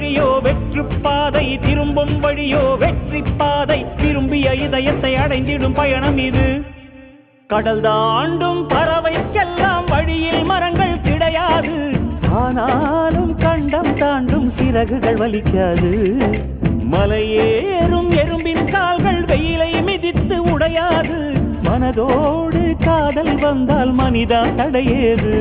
வழியோ வெற்று பாதை, திரும்பும் வழியோ வெற்றி பாதை. விரும்பிய இதயத்தை அடைந்திடும் பயணம் இது. கடல் தாண்டும் பறவைக்கெல்லாம் வழியில் மரங்கள் கிடையாது. ஆனாலும் கண்டம் தாண்டும் சிறகுகள் வலிக்காது. மலையேறும் எறும்பின் கால்கள் வெயிலை மிதித்து உடையாது. மனதோடு காதல் வந்தால் மனிதா தடையேது.